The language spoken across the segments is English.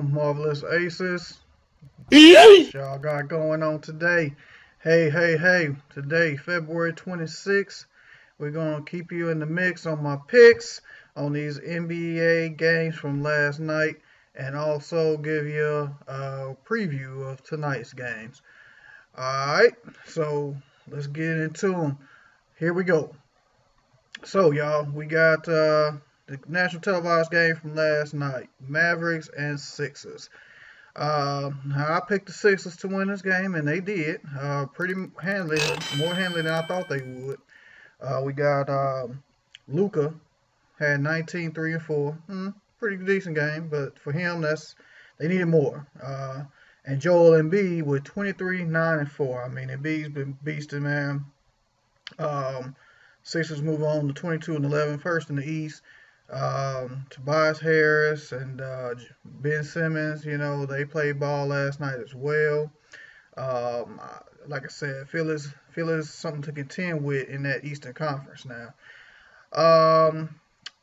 Shalom, marvelous aces. Yay! What y'all got going on today? Hey. Today, February 26th, we're going to keep you in the mix on my picks on these NBA games from last night and also give you a preview of tonight's games. Alright, so let's get into them. Here we go. So, y'all, we got the national televised game from last night Mavericks and Sixers. I picked the Sixers to win this game, and they did. Pretty handily, more handily than I thought they would. We got Luka had 19, 3, and 4. Pretty decent game, but for him, they needed more. And Joel Embiid with 23, 9, and 4. I mean, Embiid's been beasting, man. Um, Sixers move on to 22 and 11, first in the East. Tobias Harris and Ben Simmons, they played ball last night as well. Um, like I said, Philly's something to contend with in that Eastern Conference now.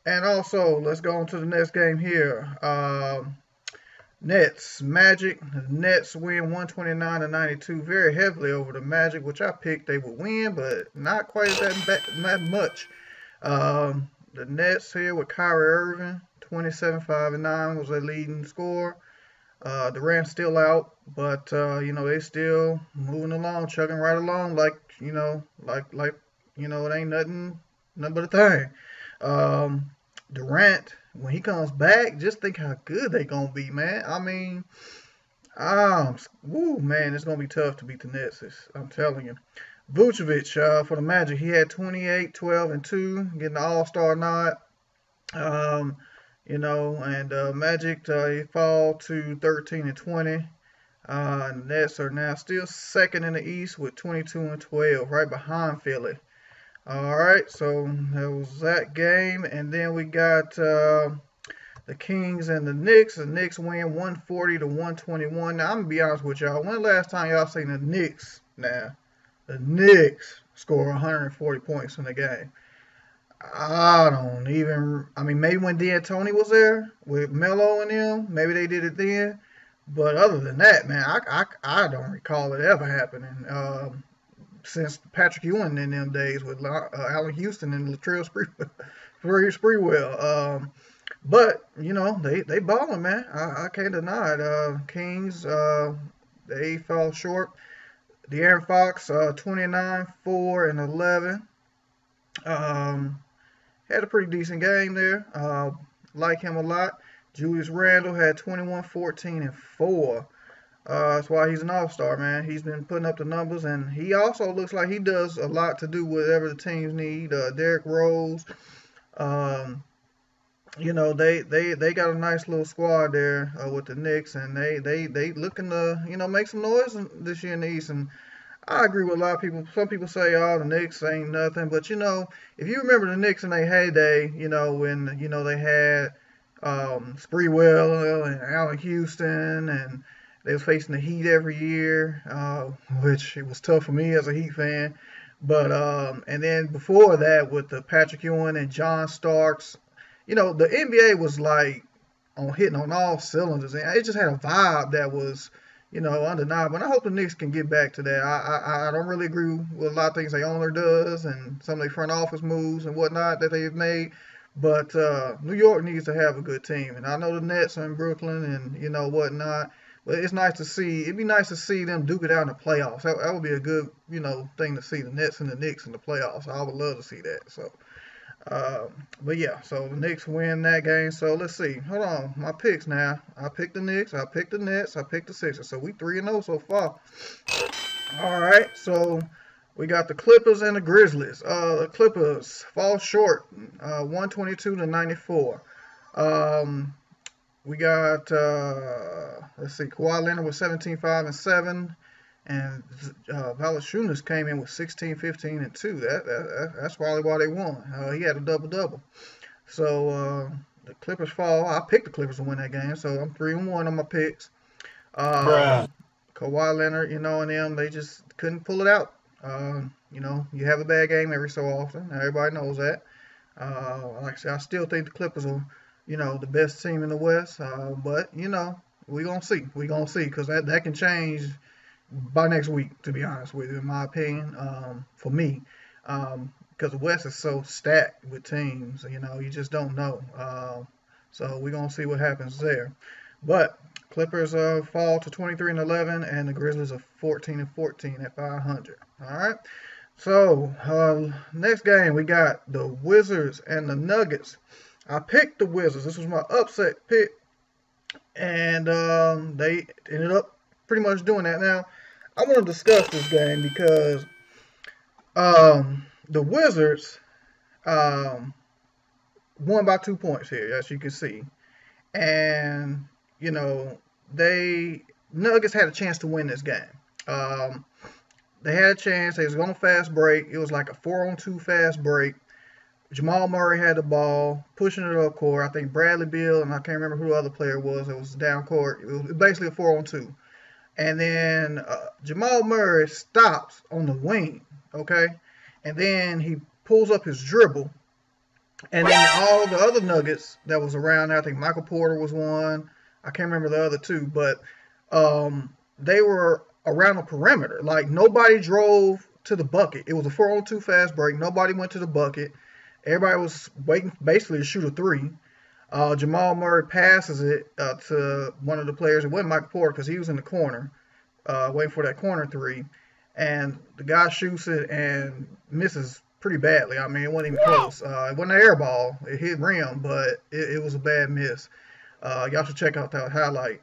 And also, let's go on to the next game here. Nets, Magic. The Nets win 129 to 92 very heavily over the Magic, which I picked they would win, but not quite that much. The Nets here with Kyrie Irving, 27, 5, and 9 was their leading scorer. Durant's still out, but they still moving along, chugging right along it ain't nothing but a thing. Durant, when he comes back, just think how good they gonna be, man. I mean, man, it's gonna be tough to beat the Nets. I'm telling you. Vucevic for the Magic, he had 28, 12, and 2, getting the All-Star nod. Um, and Magic, he fall to 13 and 20. And the Nets are now still second in the East with 22 and 12, right behind Philly. All right, so that was that game, and then we got the Kings and the Knicks. The Knicks win 140 to 121. Now I'm gonna be honest with y'all. When the last time y'all seen the Knicks? Now the Knicks score 140 points in the game. I mean, maybe when D'Antoni was there with Melo and them, maybe they did it then. But other than that, man, I don't recall it ever happening since Patrick Ewing in them days with Allen Houston and Latrell Sprewell. But they balling, man. I can't deny it. Kings, they fell short. De'Aaron Fox, 29, 4, and 11. Had a pretty decent game there. Like him a lot. Julius Randle had 21, 14, and 4. That's why he's an all-star, man. He's been putting up the numbers, and he also looks like he does a lot to do whatever the teams need. Derrick Rose, they got a nice little squad there with the Knicks, and they looking to make some noise this year in the East. And I agree with a lot of people. Some people say, "Oh, the Knicks ain't nothing," but if you remember the Knicks in their heyday, when they had Sprewell and Allen Houston, and they was facing the Heat every year, which it was tough for me as a Heat fan. But and then before that, with the Patrick Ewing and John Starks, the NBA was like hitting on all cylinders, and it just had a vibe that was undeniable. And I hope the Knicks can get back to that. I don't really agree with a lot of things the owner does and some of the front office moves and whatnot that they've made. But New York needs to have a good team. And I know the Nets are in Brooklyn and whatnot. But it's nice to see. It'd be nice to see them duke it out in the playoffs. That would be a good thing to see, the Nets and the Knicks in the playoffs. I would love to see that. So. But yeah, so the Knicks win that game. So let's see. Hold on, my picks now. I picked the Knicks, I picked the Nets, I picked the Sixers. So we 3-0 so far. All right, so we got the Clippers and the Grizzlies. The Clippers fall short, 122 to 94. We got let's see, Kawhi Leonard with 17, 5, and 7. And Valanciunas came in with 16, 15, and 2. That's probably why they won. He had a double-double. So the Clippers fall. I picked the Clippers to win that game, so I'm 3-1 on my picks. Bruh. Kawhi Leonard, and them, they just couldn't pull it out. You have a bad game every so often. Everybody knows that. Like I said, I still think the Clippers are, the best team in the West. But we gonna see. We gonna see because that can change by next week. To be honest with you, in my opinion, for me, because the West is so stacked with teams. You just don't know. So we gonna see what happens there. But Clippers fall to 23-11, and the Grizzlies are 14-14 at 500. All right. So next game we got the Wizards and the Nuggets. I picked the Wizards. This was my upset pick, and they ended up pretty much doing that. Now I want to discuss this game because the Wizards um, won by 2 points here, as you can see, and you know they Nuggets had a chance to win this game. They had a chance. They was going to fast break. It was like a 4-on-2 fast break. Jamal Murray had the ball, pushing it up court. I think Bradley Beal, and I can't remember who the other player was. It was down court. It was basically a 4-on-2. And then Jamal Murray stops on the wing, okay? And then he pulls up his dribble. And then all the other Nuggets that was around there, I think Michael Porter was one. I can't remember the other two, but they were around the perimeter. Like, nobody drove to the bucket. It was a 4-on-2 fast break. Nobody went to the bucket. Everybody was waiting basically to shoot a three. Jamal Murray passes it to one of the players. It wasn't Michael Porter because he was in the corner waiting for that corner three. And the guy shoots it and misses pretty badly. I mean, it wasn't even close. It wasn't an air ball. It hit rim, but it was a bad miss. Y'all should check out that highlight.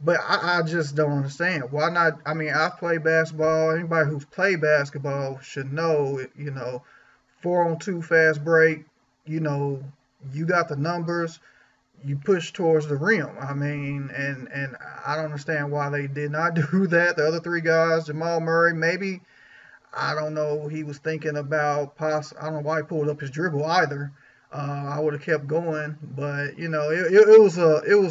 But I just don't understand. Why not? I mean, I've played basketball. Anybody who's played basketball should know, 4-on-2 fast break, you got the numbers, you push towards the rim. I mean, and I don't understand why they did not do that. The other three guys, Jamal Murray, maybe, I don't know, he was thinking about I don't know why he pulled up his dribble either. I would have kept going, but, it was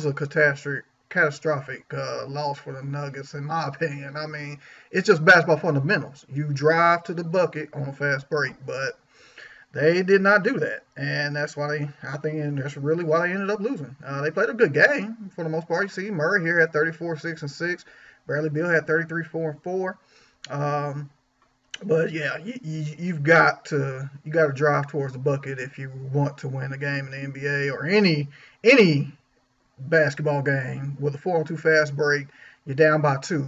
a catastrophic loss for the Nuggets, in my opinion. I mean, it's just basketball fundamentals. You drive to the bucket on a fast break, but they did not do that, and that's why I think that's really why they ended up losing. They played a good game for the most part. You see, Murray here had 34, 6, and 6. Bradley Beal had 33, 4, and 4. But yeah, you've got to drive towards the bucket if you want to win a game in the NBA or any basketball game with a 4-on-2 fast break. You're down by 2.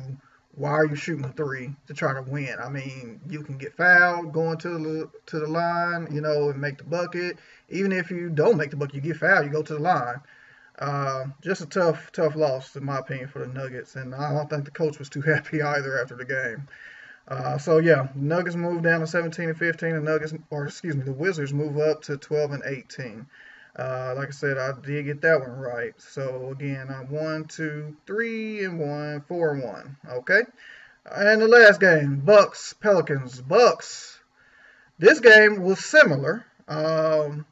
Why are you shooting a 3 to try to win? I mean, you can get fouled going to the line, and make the bucket. Even if you don't make the bucket, you get fouled, you go to the line. Just a tough loss, in my opinion, for the Nuggets, and I don't think the coach was too happy either after the game. So yeah, Nuggets move down to 17-15, and the Wizards move up to 12-18. Like I said, I did get that one right. So again, I'm 1, 2, 3, and 1, 4 and 1. Okay. And the last game, Bucks Pelicans. Bucks. This game was similar. I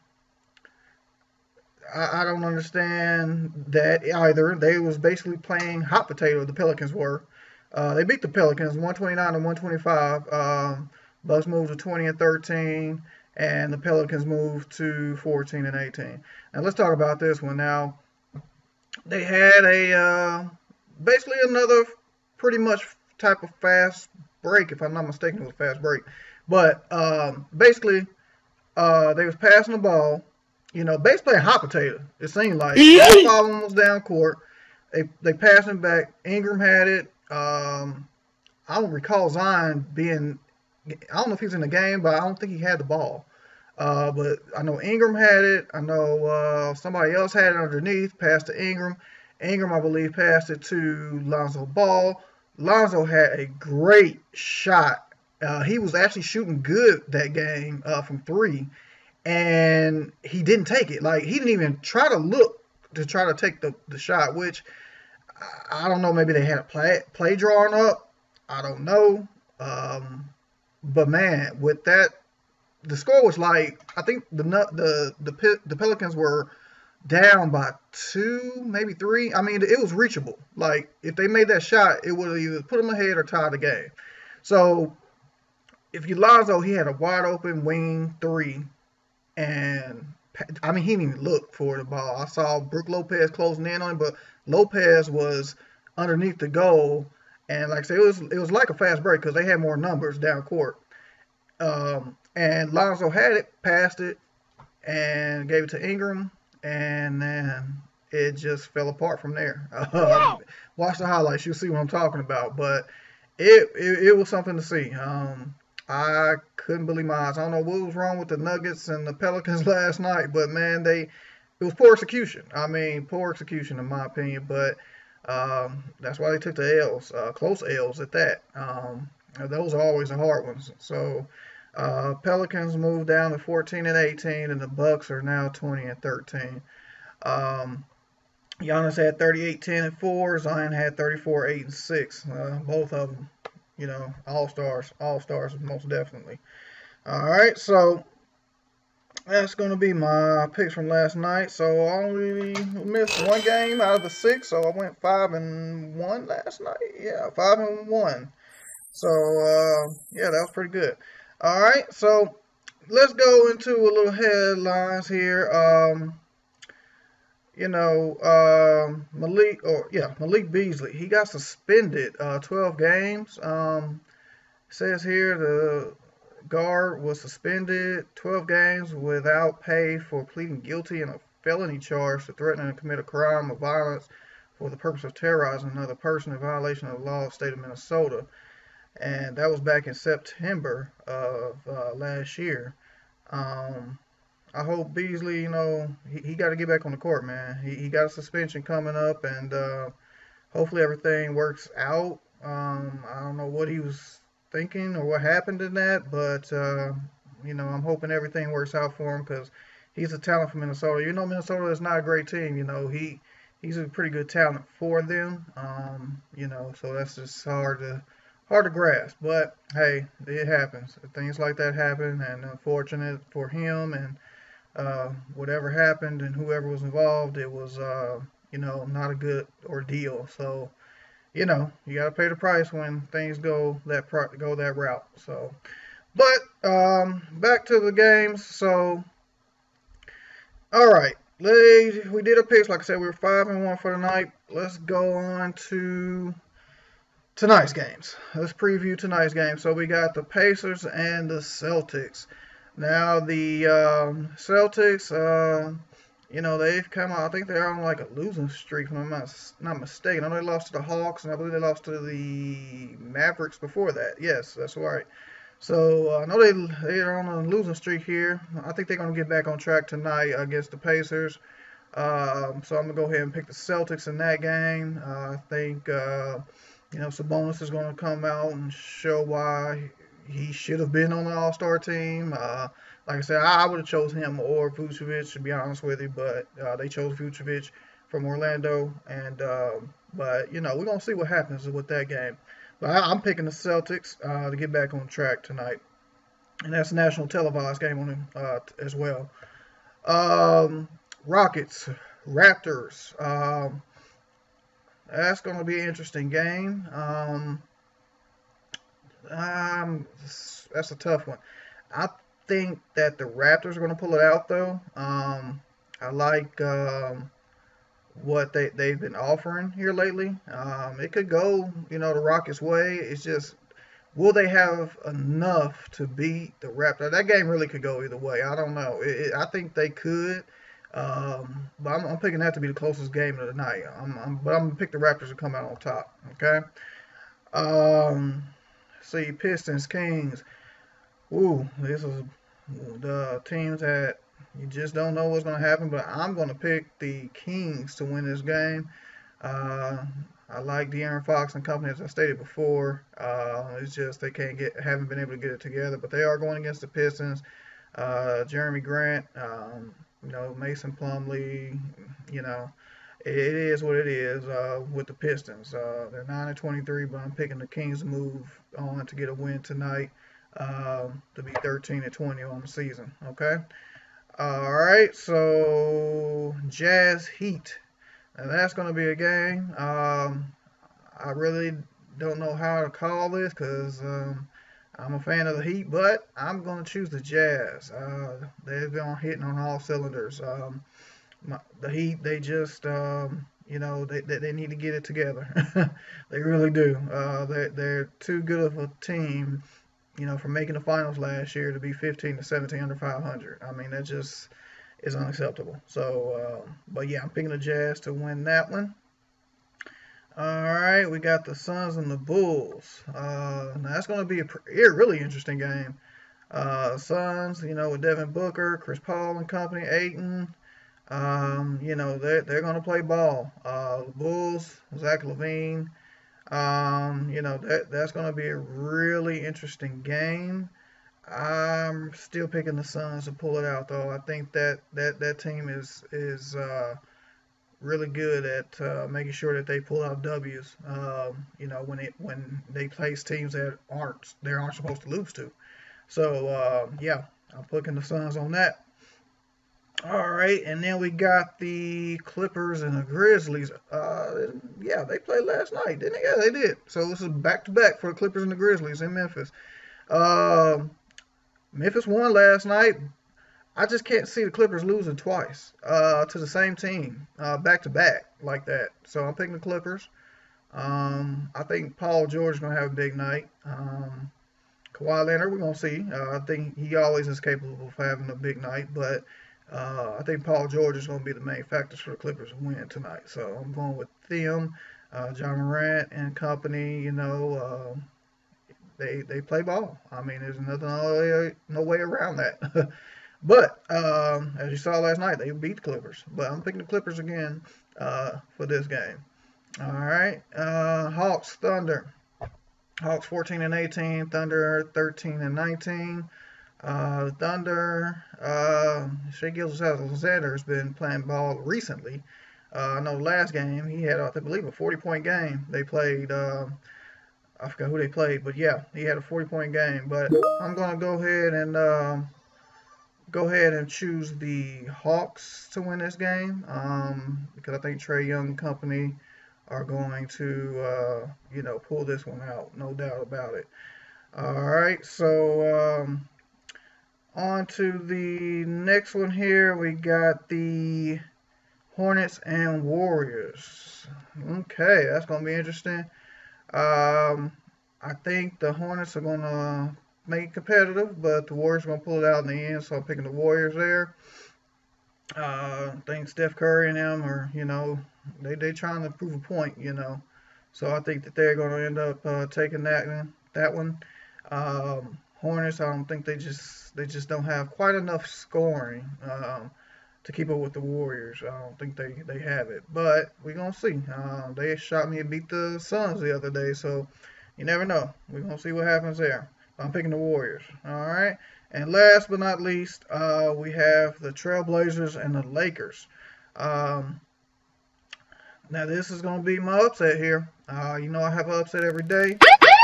don't understand that either. They was basically playing hot potato. The Pelicans were. They beat the Pelicans 129-125. Bucks moved to 20-13. And the Pelicans moved to 14-18. Now let's talk about this one. Now they had basically another pretty much type of fast break, if I'm not mistaken. It was a fast break, but basically they was passing the ball. Basically a hot potato. It seemed like all 5 of them was down court. They passed him back. Ingram had it. I don't recall Zion being. I don't know if he's in the game, but I don't think he had the ball. But I know Ingram had it. I know somebody else had it underneath, passed to Ingram. Ingram, I believe, passed it to Lonzo Ball. Lonzo had a great shot. He was actually shooting good that game from 3, and he didn't take it. Like, he didn't even try to look to try to take the shot, which I don't know. Maybe they had a play drawn up. I don't know. But man, with that, the score was like, I think the Pelicans were down by 2, maybe 3. I mean, it was reachable. Like, if they made that shot, it would have either put them ahead or tied the game. So if Lonzo, he had a wide open wing 3, and I mean, he didn't even look for the ball. I saw Brook Lopez closing in on him, but Lopez was underneath the goal, and like I said, it was like a fast break because they had more numbers down court. And Lonzo had it, passed it, and gave it to Ingram, and then it just fell apart from there. Watch the highlights, you'll see what I'm talking about. But it was something to see. I couldn't believe my eyes. I don't know what was wrong with the Nuggets and the Pelicans last night, but man, it was poor execution. I mean, poor execution in my opinion. But that's why they took the L's, close L's at that. Those are always the hard ones. So Pelicans moved down to 14 and 18, and the Bucks are now 20 and 13. Um, Giannis had 38, 10 and 4. Zion had 34, 8 and 6. Both of them, all stars, most definitely. All right, so that's going to be my picks from last night. So I only missed one game out of the 6, so I went 5-1 last night. Yeah, 5-1. So yeah, that was pretty good. All right, so let's go into a little headlines here. Malik Beasley, he got suspended 12 games. Says here the guard was suspended 12 games without pay for pleading guilty in a felony charge to threaten to commit a crime of violence for the purpose of terrorizing another person in violation of the law of the state of Minnesota. And that was back in September of last year. I hope Beasley, he got to get back on the court, man. He got a suspension coming up, and hopefully everything works out. I don't know what he was thinking or what happened in that, but I'm hoping everything works out for him because he's a talent for Minnesota. Minnesota is not a great team. He's a pretty good talent for them. So that's just hard to grasp. But hey, it happens. Things like that happen, and unfortunate for him and whatever happened and whoever was involved, it was not a good ordeal. So you got to pay the price when things go that route. So, but back to the games. So, all right, we did a picks. Like I said, we were 5-1 for the night. Let's go on to tonight's games. Let's preview tonight's game. So we got the Pacers and the Celtics. Now the Celtics, they've come out. I think they're on like a losing streak, if I'm not mistaken. I know they lost to the Hawks, and I believe they lost to the Mavericks before that. Yes, that's right. So I know they're on a losing streak here. I think they're going to get back on track tonight against the Pacers. So I'm going to go ahead and pick the Celtics in that game. I think, Sabonis is going to come out and show why he should have been on the All-Star team. Like I said, I would have chosen him or Vucevic, to be honest with you, but they chose Vucevic from Orlando. And but we're gonna see what happens with that game. But I'm picking the Celtics to get back on track tonight, and that's a national televised game on as well. Rockets, Raptors. That's going to be an interesting game. That's a tough one. I think that the Raptors are going to pull it out, though. I like what they've been offering here lately. It could go, the Rockets' way. It's just, will they have enough to beat the Raptors? That game really could go either way. I don't know. I think they could. But I'm picking that to be the closest game of the night. But I'm going to pick the Raptors to come out on top. Okay. See, Pistons, Kings. Ooh, this is the teams that you just don't know what's going to happen. But I'm going to pick the Kings to win this game. I like De'Aaron Fox and company, as I stated before. It's just they haven't been able to get it together. But they are going against the Pistons. Jeremy Grant, Mason Plumlee, it is what it is with the Pistons. They're 9-23, but I'm picking the Kings to move on to get a win tonight to be 13-20 on the season. Okay. All right. So Jazz Heat. Now that's going to be a game. I really don't know how to call this because I'm a fan of the Heat, but I'm going to choose the Jazz. They've been hitting on all cylinders. The Heat, they just, they need to get it together. They really do. They're too good of a team, for making the finals last year to be 15 to 17 under 500. I mean, that just is unacceptable. So, but yeah, I'm picking the Jazz to win that one. All right, we got the Suns and the Bulls. Now that's going to be a really interesting game. Suns, with Devin Booker, Chris Paul and company, Ayton. They're going to play ball. The Bulls, Zach LaVine. That's going to be a really interesting game. I'm still picking the Suns to pull it out, though. I think that team is really good at making sure that they pull out W's. When they face teams that aren't supposed to lose to. So yeah, I'm picking the Suns on that. All right, and then we got the Clippers and the Grizzlies. Yeah, they played last night, didn't they? Yeah, they did. So this is back to back for the Clippers and the Grizzlies in Memphis. Memphis won last night. I just can't see the Clippers losing twice to the same team back to back like that. So I'm picking the Clippers. I think Paul George is gonna have a big night. Kawhi Leonard, we're gonna see. I think he always is capable of having a big night, but I think Paul George is gonna be the main factors for the Clippers to win tonight. So I'm going with them, John Morant and company. They play ball. I mean, there's no way around that. But as you saw last night, they beat the Clippers. But I'm picking the Clippers again for this game. All right, Hawks Thunder. Hawks 14 and 18, Thunder 13 and 19. Thunder, Shai Gilgeous-Alexander has been playing ball recently. I know last game he had, I believe, a 40-point game. They played, I forgot who they played, but yeah, he had a 40-point game. But I'm gonna go ahead and choose the Hawks to win this game because I think Trae Young and company are going to, pull this one out, no doubt about it. All right, so on to the next one here. We got the Hornets and Warriors. Okay, that's going to be interesting. I think the Hornets are going to make it competitive, but the Warriors are going to pull it out in the end, so I'm picking the Warriors there. I think Steph Curry and them are, they trying to prove a point, So I think that they're going to end up taking that one. Hornets, I don't think they just don't have quite enough scoring to keep up with the Warriors. I don't think they have it, but we're gonna see. They shot me and beat the Suns the other day, so you never know. We're gonna see what happens there. I'm picking the Warriors. All right. And last but not least, we have the Trailblazers and the Lakers. Now this is going to be my upset here. I have an upset every day.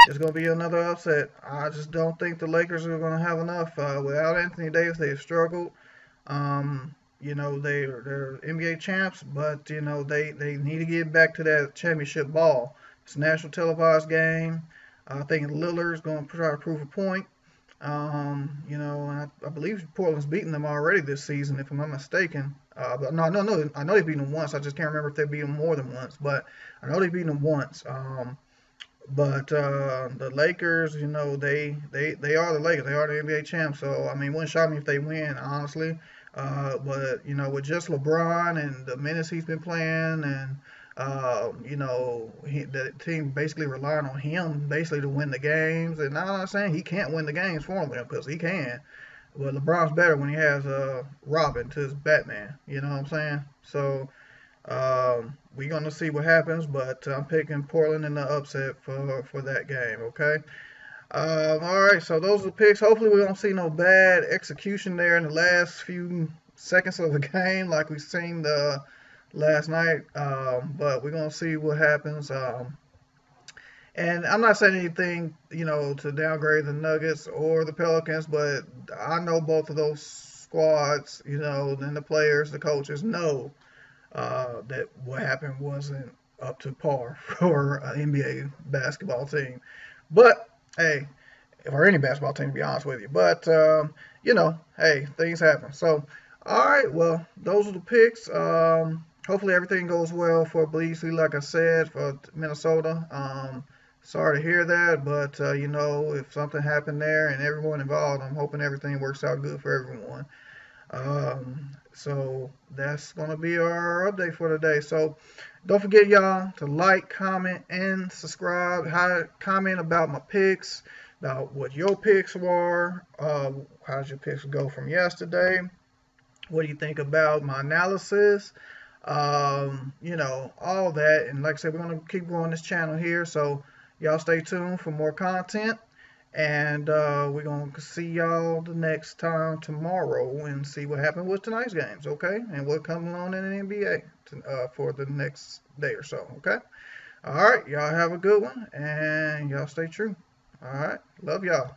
It's going to be another upset. I just don't think the Lakers are going to have enough. Without Anthony Davis, they've struggled. They're NBA champs, but, they need to get back to that championship ball. It's a national televised game. I think Lillard's going to try to prove a point. And I believe Portland's beaten them already this season, if I'm not mistaken. But no, I know they beat them once. I just can't remember if they beat them more than once. But I know they beat them once. But the Lakers, they are the Lakers. They are the NBA champs. So I mean, wouldn't shock me if they win, honestly. But with just LeBron and the minutes he's been playing, and the team basically relying on him basically to win the games. And I'm not saying he can't win the games for them because he can. But LeBron's better when he has Robin to his Batman. You know what I'm saying? So we're going to see what happens. But I'm picking Portland in the upset for that game. Okay. All right. So those are the picks. Hopefully we don't see no bad execution there in the last few seconds of the game like we've seen last night, but we're gonna see what happens. And I'm not saying anything, to downgrade the Nuggets or the Pelicans, but I know both of those squads, and the players, the coaches know that what happened wasn't up to par for an NBA basketball team. But hey, or any basketball team, to be honest with you. But you know, hey, things happen. So, all right, well, those are the picks. Hopefully everything goes well for Bleasley, like I said, for Minnesota. Sorry to hear that, but you know, if something happened there and everyone involved, I'm hoping everything works out good for everyone. So that's gonna be our update for today. So don't forget, y'all, to like, comment, and subscribe. Comment about my picks, about what your picks were. How's your picks go from yesterday? What do you think about my analysis? You know, all that. And like I said, we're gonna keep growing this channel here. So y'all stay tuned for more content. And we're going to see y'all the next time tomorrow and see what happened with tonight's games, okay? And what comes along in the NBA for the next day or so, okay? All right, y'all have a good one, and y'all stay true. All right, love y'all.